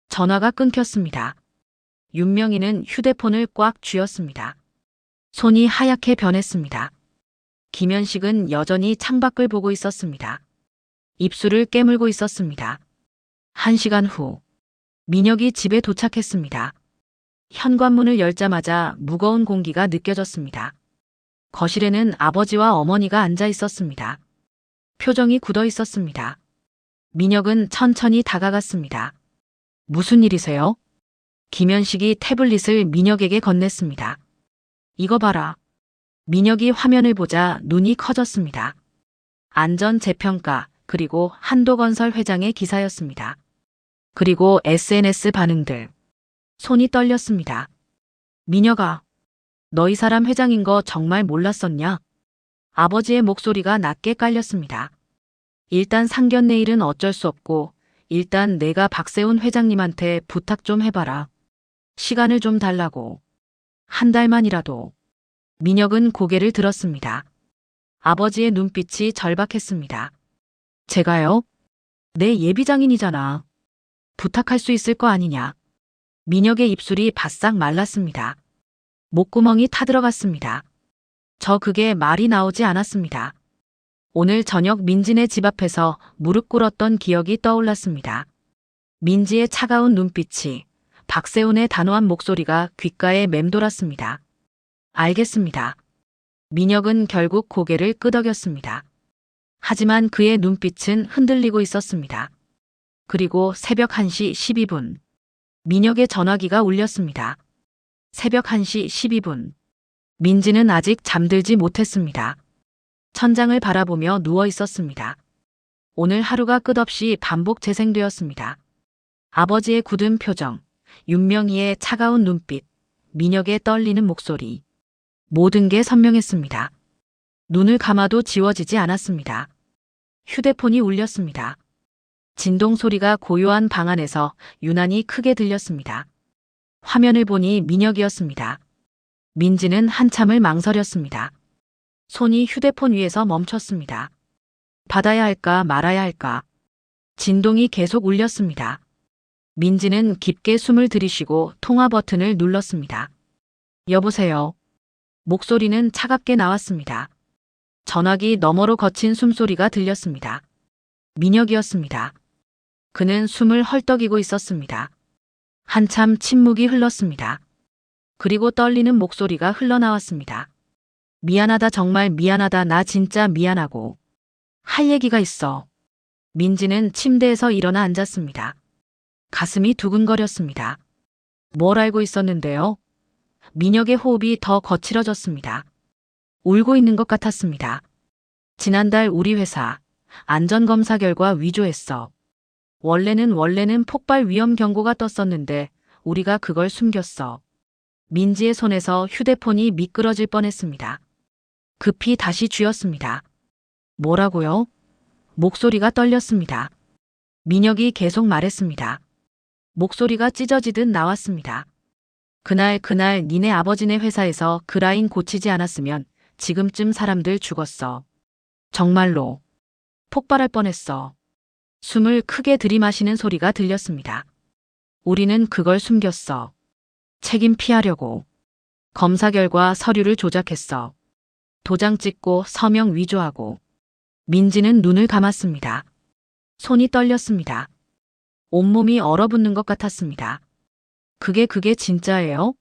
전화가 끊겼습니다. 윤명희는 휴대폰을 꽉 쥐었습니다. 손이 하얗게 변했습니다. 김현식은 여전히 창밖을 보고 있었습니다. 입술을 깨물고 있었습니다. 1시간 후, 민혁이 집에 도착했습니다. 현관문을 열자마자 무거운 공기가 느껴졌습니다. 거실에는 아버지와 어머니가 앉아 있었습니다. 표정이 굳어 있었습니다. 민혁은 천천히 다가갔습니다. 무슨 일이세요? 김현식이 태블릿을 민혁에게 건넸습니다. 이거 봐라. 민혁이 화면을 보자 눈이 커졌습니다. 안전 재평가 그리고 한도건설 회장의 기사였습니다. 그리고 SNS 반응들. 손이 떨렸습니다. 민혁아, 너 이 사람 회장인 거 정말 몰랐었냐? 아버지의 목소리가 낮게 깔렸습니다. 일단 상견례 일은 어쩔 수 없고 일단 내가 박세훈 회장님한테 부탁 좀 해봐라. 시간을 좀 달라고. 한 달만이라도. 민혁은 고개를 들었습니다. 아버지의 눈빛이 절박했습니다. 제가요? 내 예비장인이잖아. 부탁할 수 있을 거 아니냐. 민혁의 입술이 바싹 말랐습니다. 목구멍이 타들어갔습니다. 저 그게 말이 나오지 않았습니다. 오늘 저녁 민진의 집 앞에서 무릎 꿇었던 기억이 떠올랐습니다. 민지의 차가운 눈빛이, 박세훈의 단호한 목소리가 귓가에 맴돌았습니다. 알겠습니다. 민혁은 결국 고개를 끄덕였습니다. 하지만 그의 눈빛은 흔들리고 있었습니다. 그리고 새벽 1시 12분. 민혁의 전화기가 울렸습니다. 새벽 1시 12분. 민지는 아직 잠들지 못했습니다. 천장을 바라보며 누워 있었습니다. 오늘 하루가 끝없이 반복 재생되었습니다. 아버지의 굳은 표정, 윤명희의 차가운 눈빛, 민혁의 떨리는 목소리. 모든 게 선명했습니다. 눈을 감아도 지워지지 않았습니다. 휴대폰이 울렸습니다. 진동 소리가 고요한 방 안에서 유난히 크게 들렸습니다. 화면을 보니 민혁이었습니다. 민지는 한참을 망설였습니다. 손이 휴대폰 위에서 멈췄습니다. 받아야 할까 말아야 할까. 진동이 계속 울렸습니다. 민지는 깊게 숨을 들이쉬고 통화 버튼을 눌렀습니다. 여보세요. 목소리는 차갑게 나왔습니다. 전화기 너머로 거친 숨소리가 들렸습니다. 민혁이었습니다. 그는 숨을 헐떡이고 있었습니다. 한참 침묵이 흘렀습니다. 그리고 떨리는 목소리가 흘러나왔습니다. 미안하다, 정말 미안하다, 나 진짜 미안하고. 할 얘기가 있어. 민지는 침대에서 일어나 앉았습니다. 가슴이 두근거렸습니다. 뭘 알고 있었는데요? 민혁의 호흡이 더 거칠어졌습니다. 울고 있는 것 같았습니다. 지난달 우리 회사 안전검사 결과 위조했어. 원래는 폭발 위험 경고가 떴었는데 우리가 그걸 숨겼어. 민지의 손에서 휴대폰이 미끄러질 뻔했습니다. 급히 다시 쥐었습니다. 뭐라고요? 목소리가 떨렸습니다. 민혁이 계속 말했습니다. 목소리가 찢어지듯 나왔습니다. 그날 니네 아버지네 회사에서 그 라인 고치지 않았으면 지금쯤 사람들 죽었어. 정말로. 폭발할 뻔했어. 숨을 크게 들이마시는 소리가 들렸습니다. 우리는 그걸 숨겼어. 책임 피하려고. 검사 결과 서류를 조작했어. 도장 찍고 서명 위조하고. 민지는 눈을 감았습니다. 손이 떨렸습니다. 온몸이 얼어붙는 것 같았습니다. 그게 진짜예요?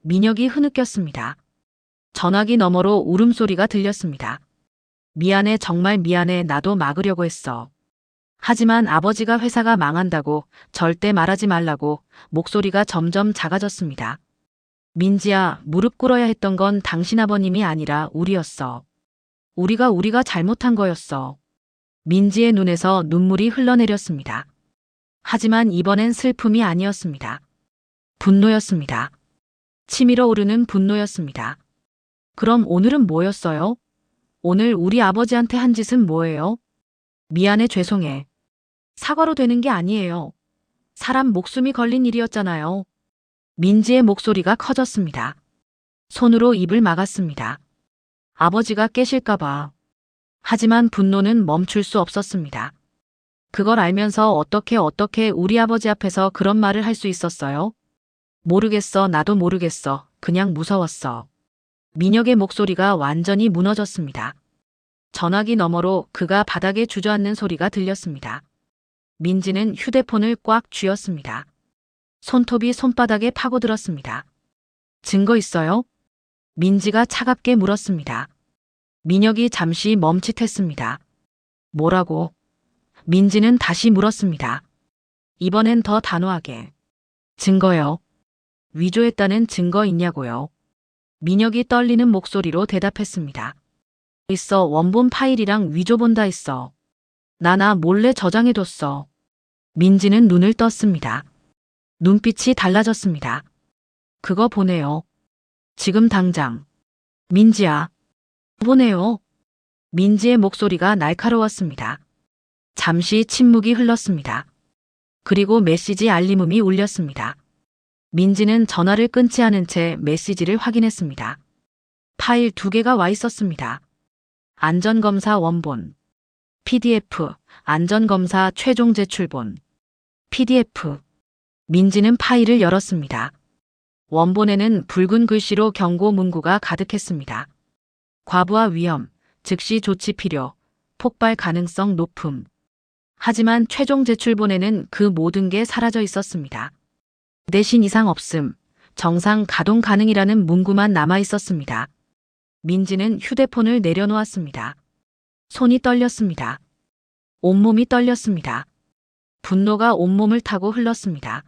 민혁이 흐느꼈습니다. 전화기 너머로 울음소리가 들렸습니다. 미안해, 정말 미안해, 나도 막으려고 했어. 하지만 아버지가 회사가 망한다고 절대 말하지 말라고 목소리가 점점 작아졌습니다. 민지야, 무릎 꿇어야 했던 건 당신 아버님이 아니라 우리였어. 우리가 잘못한 거였어. 민지의 눈에서 눈물이 흘러내렸습니다. 하지만 이번엔 슬픔이 아니었습니다. 분노였습니다. 치밀어 오르는 분노였습니다. 그럼 오늘은 뭐였어요? 오늘 우리 아버지한테 한 짓은 뭐예요? 미안해, 죄송해. 사과로 되는 게 아니에요. 사람 목숨이 걸린 일이었잖아요. 민지의 목소리가 커졌습니다. 손으로 입을 막았습니다. 아버지가 깨실까봐. 하지만 분노는 멈출 수 없었습니다. 그걸 알면서 어떻게 우리 아버지 앞에서 그런 말을 할 수 있었어요? 모르겠어, 나도 모르겠어. 그냥 무서웠어. 민혁의 목소리가 완전히 무너졌습니다. 전화기 너머로 그가 바닥에 주저앉는 소리가 들렸습니다. 민지는 휴대폰을 꽉 쥐었습니다. 손톱이 손바닥에 파고들었습니다. 증거 있어요? 민지가 차갑게 물었습니다. 민혁이 잠시 멈칫했습니다. 뭐라고? 민지는 다시 물었습니다. 이번엔 더 단호하게. 증거요. 위조했다는 증거 있냐고요? 민혁이 떨리는 목소리로 대답했습니다. 있어, 원본 파일이랑 위조본 다 있어. 나 몰래 저장해뒀어. 민지는 눈을 떴습니다. 눈빛이 달라졌습니다. 그거 보내요. 지금 당장. 민지야. 보내요. 민지의 목소리가 날카로웠습니다. 잠시 침묵이 흘렀습니다. 그리고 메시지 알림음이 울렸습니다. 민지는 전화를 끊지 않은 채 메시지를 확인했습니다. 파일 2개가 와 있었습니다. 안전검사 원본, PDF, 안전검사 최종 제출본, PDF. 민지는 파일을 열었습니다. 원본에는 붉은 글씨로 경고 문구가 가득했습니다. 과부하 위험, 즉시 조치 필요, 폭발 가능성 높음. 하지만 최종 제출본에는 그 모든 게 사라져 있었습니다. 대신 이상 없음, 정상 가동 가능이라는 문구만 남아 있었습니다. 민지는 휴대폰을 내려놓았습니다. 손이 떨렸습니다. 온몸이 떨렸습니다. 분노가 온몸을 타고 흘렀습니다.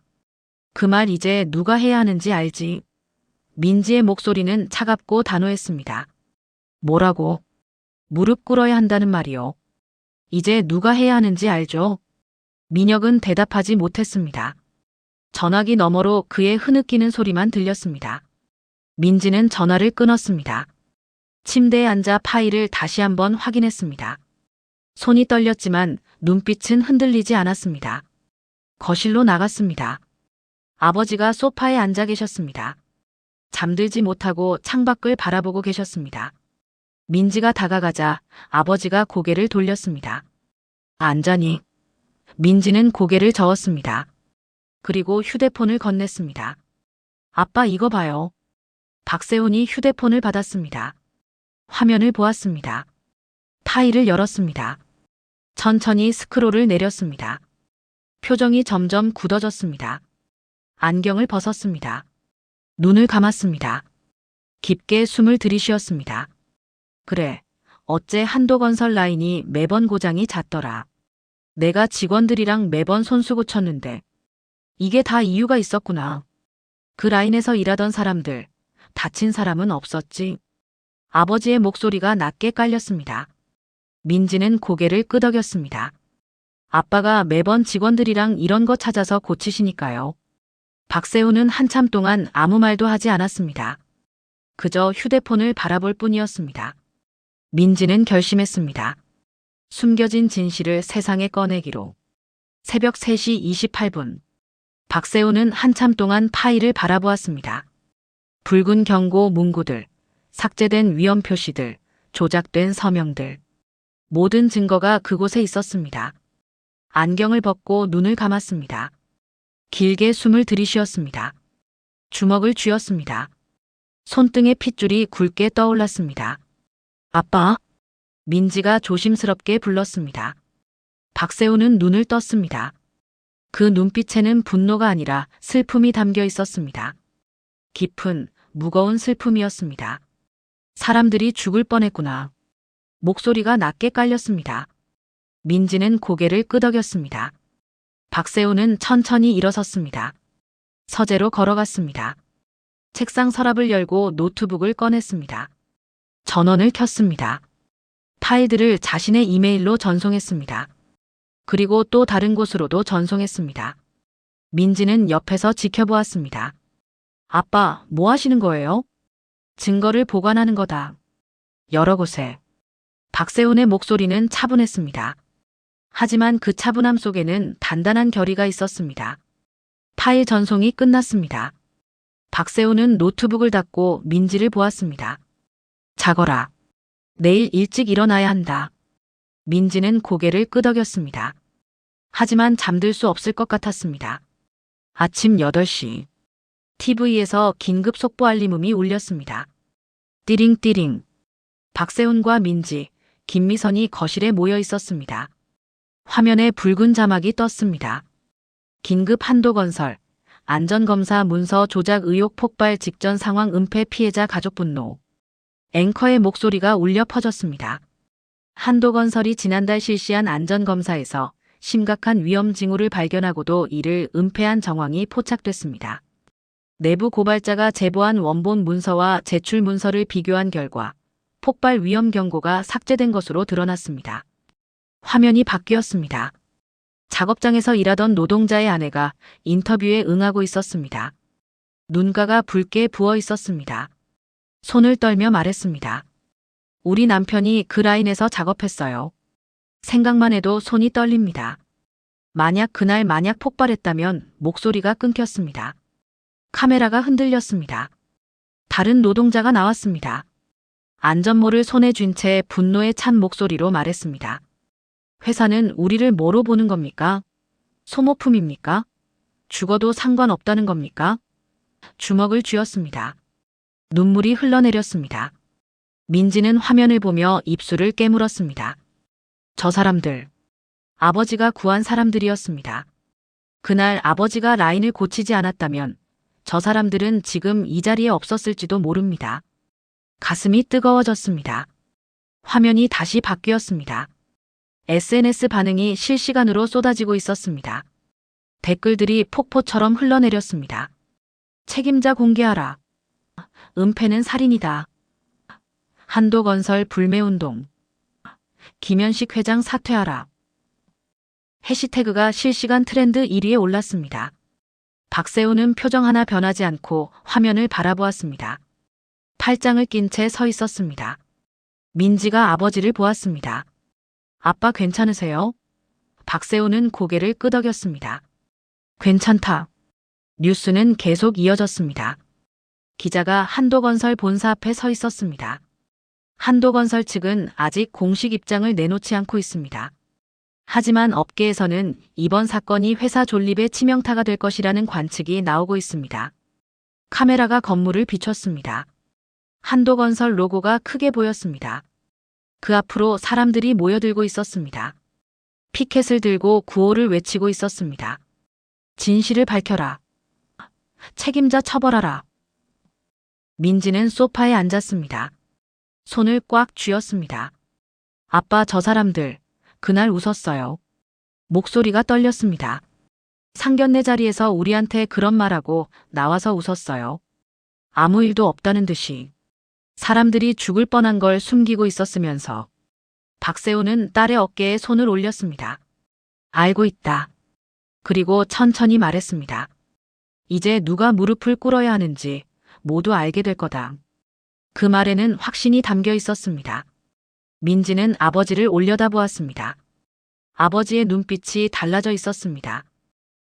그 말 이제 누가 해야 하는지 알지? 민지의 목소리는 차갑고 단호했습니다. 뭐라고? 무릎 꿇어야 한다는 말이요. 이제 누가 해야 하는지 알죠? 민혁은 대답하지 못했습니다. 전화기 너머로 그의 흐느끼는 소리만 들렸습니다. 민지는 전화를 끊었습니다. 침대에 앉아 파일을 다시 한번 확인했습니다. 손이 떨렸지만 눈빛은 흔들리지 않았습니다. 거실로 나갔습니다. 아버지가 소파에 앉아 계셨습니다. 잠들지 못하고 창밖을 바라보고 계셨습니다. 민지가 다가가자 아버지가 고개를 돌렸습니다. 앉아니. 민지는 고개를 저었습니다. 그리고 휴대폰을 건넸습니다. 아빠, 이거 봐요. 박세훈이 휴대폰을 받았습니다. 화면을 보았습니다. 파일을 열었습니다. 천천히 스크롤을 내렸습니다. 표정이 점점 굳어졌습니다. 안경을 벗었습니다. 눈을 감았습니다. 깊게 숨을 들이쉬었습니다. 그래, 어째 한도건설 라인이 매번 고장이 잦더라. 내가 직원들이랑 매번 손수 고쳤는데 이게 다 이유가 있었구나. 그 라인에서 일하던 사람들, 다친 사람은 없었지. 아버지의 목소리가 낮게 깔렸습니다. 민지는 고개를 끄덕였습니다. 아빠가 매번 직원들이랑 이런 거 찾아서 고치시니까요. 박세훈은 한참 동안 아무 말도 하지 않았습니다. 그저 휴대폰을 바라볼 뿐이었습니다. 민지는 결심했습니다. 숨겨진 진실을 세상에 꺼내기로. 새벽 3시 28분. 박세훈은 한참 동안 파일을 바라보았습니다. 붉은 경고 문구들, 삭제된 위험 표시들, 조작된 서명들. 모든 증거가 그곳에 있었습니다. 안경을 벗고 눈을 감았습니다. 길게 숨을 들이쉬었습니다. 주먹을 쥐었습니다. 손등의 핏줄이 굵게 떠올랐습니다. 아빠? 민지가 조심스럽게 불렀습니다. 박세훈은 눈을 떴습니다. 그 눈빛에는 분노가 아니라 슬픔이 담겨 있었습니다. 깊은, 무거운 슬픔이었습니다. 사람들이 죽을 뻔했구나. 목소리가 낮게 깔렸습니다. 민지는 고개를 끄덕였습니다. 박세훈은 천천히 일어섰습니다. 서재로 걸어갔습니다. 책상 서랍을 열고 노트북을 꺼냈습니다. 전원을 켰습니다. 파일들을 자신의 이메일로 전송했습니다. 그리고 또 다른 곳으로도 전송했습니다. 민지는 옆에서 지켜보았습니다. 아빠, 뭐 하시는 거예요? 증거를 보관하는 거다. 여러 곳에. 박세훈의 목소리는 차분했습니다. 하지만 그 차분함 속에는 단단한 결의가 있었습니다. 파일 전송이 끝났습니다. 박세훈은 노트북을 닫고 민지를 보았습니다. 자거라. 내일 일찍 일어나야 한다. 민지는 고개를 끄덕였습니다. 하지만 잠들 수 없을 것 같았습니다. 아침 8시. TV에서 긴급 속보 알림음이 울렸습니다. 띠링띠링. 박세훈과 민지, 김미선이 거실에 모여 있었습니다. 화면에 붉은 자막이 떴습니다. 긴급 한도건설, 안전검사 문서 조작 의혹 폭발 직전 상황 은폐 피해자 가족 분노. 앵커의 목소리가 울려 퍼졌습니다. 한도건설이 지난달 실시한 안전검사에서 심각한 위험 징후를 발견하고도 이를 은폐한 정황이 포착됐습니다. 내부 고발자가 제보한 원본 문서와 제출 문서를 비교한 결과 폭발 위험 경고가 삭제된 것으로 드러났습니다. 화면이 바뀌었습니다. 작업장에서 일하던 노동자의 아내가 인터뷰에 응하고 있었습니다. 눈가가 붉게 부어 있었습니다. 손을 떨며 말했습니다. 우리 남편이 그 라인에서 작업했어요. 생각만 해도 손이 떨립니다. 그날 만약 폭발했다면 목소리가 끊겼습니다. 카메라가 흔들렸습니다. 다른 노동자가 나왔습니다. 안전모를 손에 쥔 채 분노에 찬 목소리로 말했습니다. 회사는 우리를 뭐로 보는 겁니까? 소모품입니까? 죽어도 상관없다는 겁니까? 주먹을 쥐었습니다. 눈물이 흘러내렸습니다. 민지는 화면을 보며 입술을 깨물었습니다. 저 사람들. 아버지가 구한 사람들이었습니다. 그날 아버지가 라인을 고치지 않았다면 저 사람들은 지금 이 자리에 없었을지도 모릅니다. 가슴이 뜨거워졌습니다. 화면이 다시 바뀌었습니다. SNS 반응이 실시간으로 쏟아지고 있었습니다. 댓글들이 폭포처럼 흘러내렸습니다. 책임자 공개하라. 은폐는 살인이다. 한도건설 불매운동. 김현식 회장 사퇴하라. 해시태그가 실시간 트렌드 1위에 올랐습니다. 박세훈은 표정 하나 변하지 않고 화면을 바라보았습니다. 팔짱을 낀 채 서 있었습니다. 민지가 아버지를 보았습니다. 아빠 괜찮으세요? 박세훈은 고개를 끄덕였습니다. 괜찮다. 뉴스는 계속 이어졌습니다. 기자가 한도건설 본사 앞에 서 있었습니다. 한도건설 측은 아직 공식 입장을 내놓지 않고 있습니다. 하지만 업계에서는 이번 사건이 회사 존립의 치명타가 될 것이라는 관측이 나오고 있습니다. 카메라가 건물을 비췄습니다. 한도건설 로고가 크게 보였습니다. 그 앞으로 사람들이 모여들고 있었습니다. 피켓을 들고 구호를 외치고 있었습니다. 진실을 밝혀라. 책임자 처벌하라. 민지는 소파에 앉았습니다. 손을 꽉 쥐었습니다. 아빠, 저 사람들 그날 웃었어요. 목소리가 떨렸습니다. 상견례 자리에서 우리한테 그런 말하고 나와서 웃었어요. 아무 일도 없다는 듯이. 사람들이 죽을 뻔한 걸 숨기고 있었으면서. 박세훈은 딸의 어깨에 손을 올렸습니다. 알고 있다. 그리고 천천히 말했습니다. 이제 누가 무릎을 꿇어야 하는지 모두 알게 될 거다. 그 말에는 확신이 담겨 있었습니다. 민지는 아버지를 올려다보았습니다. 아버지의 눈빛이 달라져 있었습니다.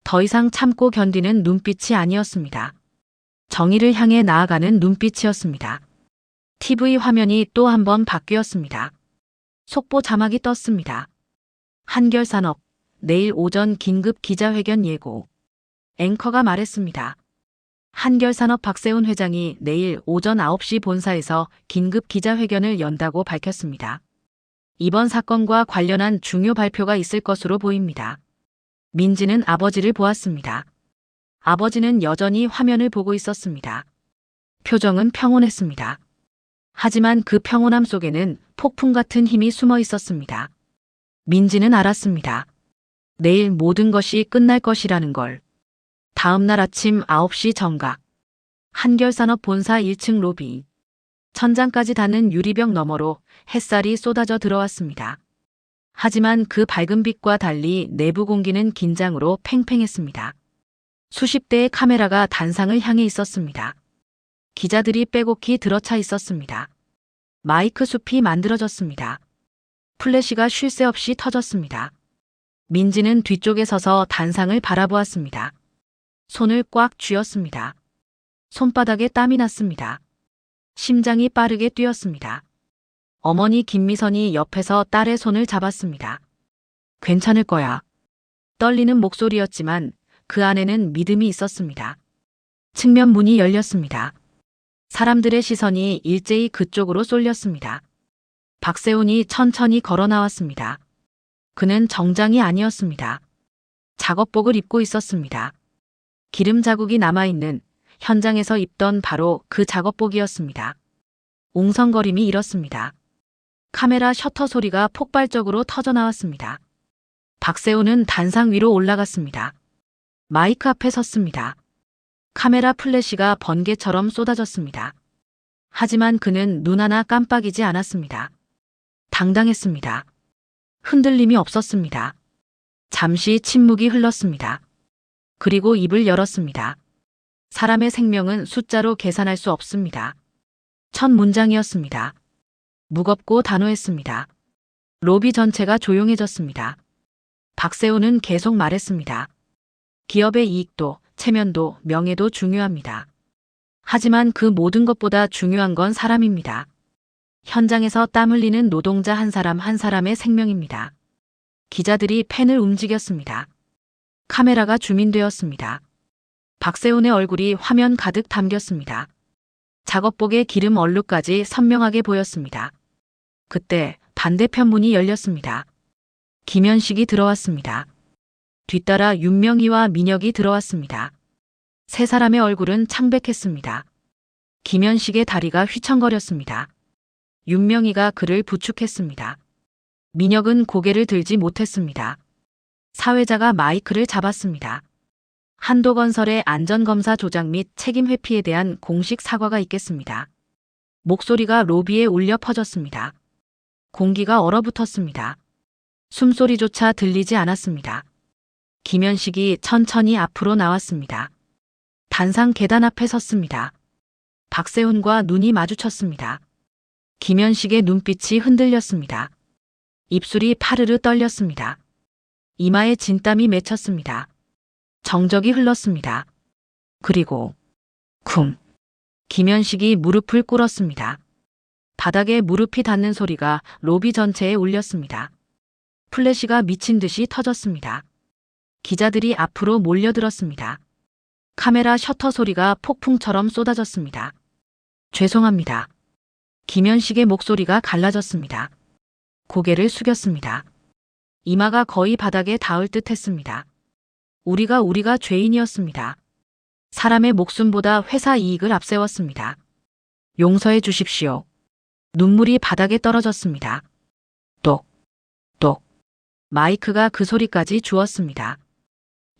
더 이상 참고 견디는 눈빛이 아니었습니다. 정의를 향해 나아가는 눈빛이었습니다. TV 화면이 또 한 번 바뀌었습니다. 속보 자막이 떴습니다. 한결산업, 내일 오전 긴급 기자회견 예고. 앵커가 말했습니다. 한결산업 박세훈 회장이 내일 오전 9시 본사에서 긴급 기자회견을 연다고 밝혔습니다. 이번 사건과 관련한 중요 발표가 있을 것으로 보입니다. 민지는 아버지를 보았습니다. 아버지는 여전히 화면을 보고 있었습니다. 표정은 평온했습니다. 하지만 그 평온함 속에는 폭풍 같은 힘이 숨어 있었습니다. 민지는 알았습니다. 내일 모든 것이 끝날 것이라는 걸. 다음 날 아침 9시 정각. 한결산업 본사 1층 로비. 천장까지 닿는 유리벽 너머로 햇살이 쏟아져 들어왔습니다. 하지만 그 밝은 빛과 달리 내부 공기는 긴장으로 팽팽했습니다. 수십 대의 카메라가 단상을 향해 있었습니다. 기자들이 빼곡히 들어차 있었습니다. 마이크 숲이 만들어졌습니다. 플래시가 쉴 새 없이 터졌습니다. 민지는 뒤쪽에 서서 단상을 바라보았습니다. 손을 꽉 쥐었습니다. 손바닥에 땀이 났습니다. 심장이 빠르게 뛰었습니다. 어머니 김미선이 옆에서 딸의 손을 잡았습니다. 괜찮을 거야. 떨리는 목소리였지만 그 안에는 믿음이 있었습니다. 측면 문이 열렸습니다. 사람들의 시선이 일제히 그쪽으로 쏠렸습니다. 박세훈이 천천히 걸어 나왔습니다. 그는 정장이 아니었습니다. 작업복을 입고 있었습니다. 기름 자국이 남아있는 현장에서 입던 바로 그 작업복이었습니다. 웅성거림이 일었습니다. 카메라 셔터 소리가 폭발적으로 터져나왔습니다. 박세훈은 단상 위로 올라갔습니다. 마이크 앞에 섰습니다. 카메라 플래시가 번개처럼 쏟아졌습니다. 하지만 그는 눈 하나 깜빡이지 않았습니다. 당당했습니다. 흔들림이 없었습니다. 잠시 침묵이 흘렀습니다. 그리고 입을 열었습니다. 사람의 생명은 숫자로 계산할 수 없습니다. 첫 문장이었습니다. 무겁고 단호했습니다. 로비 전체가 조용해졌습니다. 박세훈은 계속 말했습니다. 기업의 이익도, 체면도, 명예도 중요합니다. 하지만 그 모든 것보다 중요한 건 사람입니다. 현장에서 땀 흘리는 노동자 한 사람 한 사람의 생명입니다. 기자들이 펜을 움직였습니다. 카메라가 줌인되었습니다. 박세훈의 얼굴이 화면 가득 담겼습니다. 작업복의 기름 얼룩까지 선명하게 보였습니다. 그때 반대편 문이 열렸습니다. 김현식이 들어왔습니다. 뒤따라 윤명희와 민혁이 들어왔습니다. 세 사람의 얼굴은 창백했습니다. 김현식의 다리가 휘청거렸습니다. 윤명희가 그를 부축했습니다. 민혁은 고개를 들지 못했습니다. 사회자가 마이크를 잡았습니다. 한도건설의 안전검사 조작 및 책임 회피에 대한 공식 사과가 있겠습니다. 목소리가 로비에 울려 퍼졌습니다. 공기가 얼어붙었습니다. 숨소리조차 들리지 않았습니다. 김현식이 천천히 앞으로 나왔습니다. 단상 계단 앞에 섰습니다. 박세훈과 눈이 마주쳤습니다. 김현식의 눈빛이 흔들렸습니다. 입술이 파르르 떨렸습니다. 이마에 진땀이 맺혔습니다. 정적이 흘렀습니다. 그리고 쿵! 김현식이 무릎을 꿇었습니다. 바닥에 무릎이 닿는 소리가 로비 전체에 울렸습니다. 플래시가 미친 듯이 터졌습니다. 기자들이 앞으로 몰려들었습니다. 카메라 셔터 소리가 폭풍처럼 쏟아졌습니다. 죄송합니다. 김현식의 목소리가 갈라졌습니다. 고개를 숙였습니다. 이마가 거의 바닥에 닿을 듯 했습니다. 우리가 죄인이었습니다. 사람의 목숨보다 회사 이익을 앞세웠습니다. 용서해 주십시오. 눈물이 바닥에 떨어졌습니다. 똑, 똑. 마이크가 그 소리까지 주었습니다.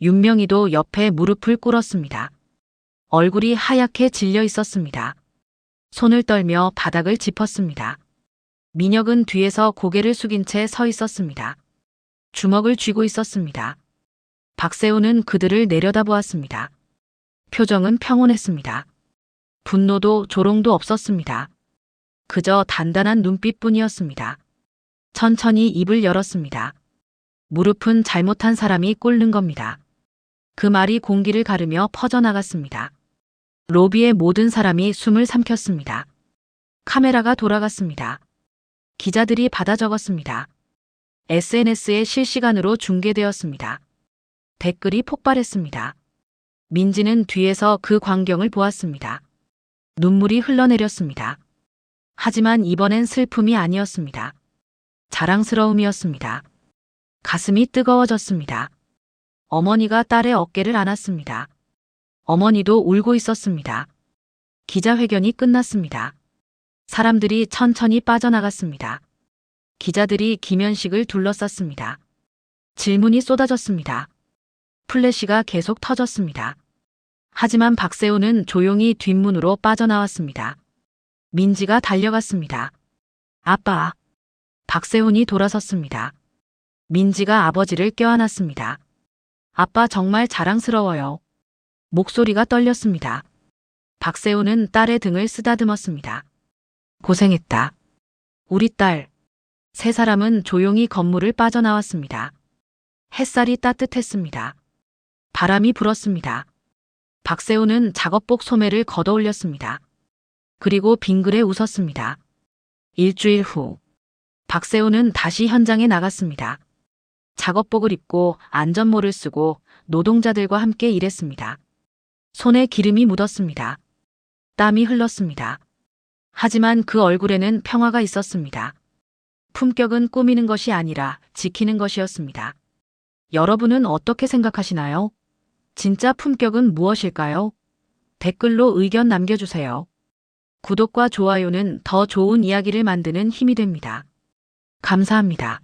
윤명희도 옆에 무릎을 꿇었습니다. 얼굴이 하얗게 질려 있었습니다. 손을 떨며 바닥을 짚었습니다. 민혁은 뒤에서 고개를 숙인 채 서 있었습니다. 주먹을 쥐고 있었습니다. 박세훈은 그들을 내려다보았습니다. 표정은 평온했습니다. 분노도 조롱도 없었습니다. 그저 단단한 눈빛뿐이었습니다. 천천히 입을 열었습니다. 무릎은 잘못한 사람이 꿇는 겁니다. 그 말이 공기를 가르며 퍼져나갔습니다. 로비의 모든 사람이 숨을 삼켰습니다. 카메라가 돌아갔습니다. 기자들이 받아 적었습니다. SNS에 실시간으로 중계되었습니다. 댓글이 폭발했습니다. 민지는 뒤에서 그 광경을 보았습니다. 눈물이 흘러내렸습니다. 하지만 이번엔 슬픔이 아니었습니다. 자랑스러움이었습니다. 가슴이 뜨거워졌습니다. 어머니가 딸의 어깨를 안았습니다. 어머니도 울고 있었습니다. 기자회견이 끝났습니다. 사람들이 천천히 빠져나갔습니다. 기자들이 김현식을 둘러쌌습니다. 질문이 쏟아졌습니다. 플래시가 계속 터졌습니다. 하지만 박세훈은 조용히 뒷문으로 빠져나왔습니다. 민지가 달려갔습니다. 아빠. 박세훈이 돌아섰습니다. 민지가 아버지를 껴안았습니다. 아빠 정말 자랑스러워요. 목소리가 떨렸습니다. 박세훈은 딸의 등을 쓰다듬었습니다. 고생했다. 우리 딸. 세 사람은 조용히 건물을 빠져나왔습니다. 햇살이 따뜻했습니다. 바람이 불었습니다. 박세훈은 작업복 소매를 걷어올렸습니다. 그리고 빙그레 웃었습니다. 일주일 후, 박세훈은 다시 현장에 나갔습니다. 작업복을 입고 안전모를 쓰고 노동자들과 함께 일했습니다. 손에 기름이 묻었습니다. 땀이 흘렀습니다. 하지만 그 얼굴에는 평화가 있었습니다. 품격은 꾸미는 것이 아니라 지키는 것이었습니다. 여러분은 어떻게 생각하시나요? 진짜 품격은 무엇일까요? 댓글로 의견 남겨주세요. 구독과 좋아요는 더 좋은 이야기를 만드는 힘이 됩니다. 감사합니다.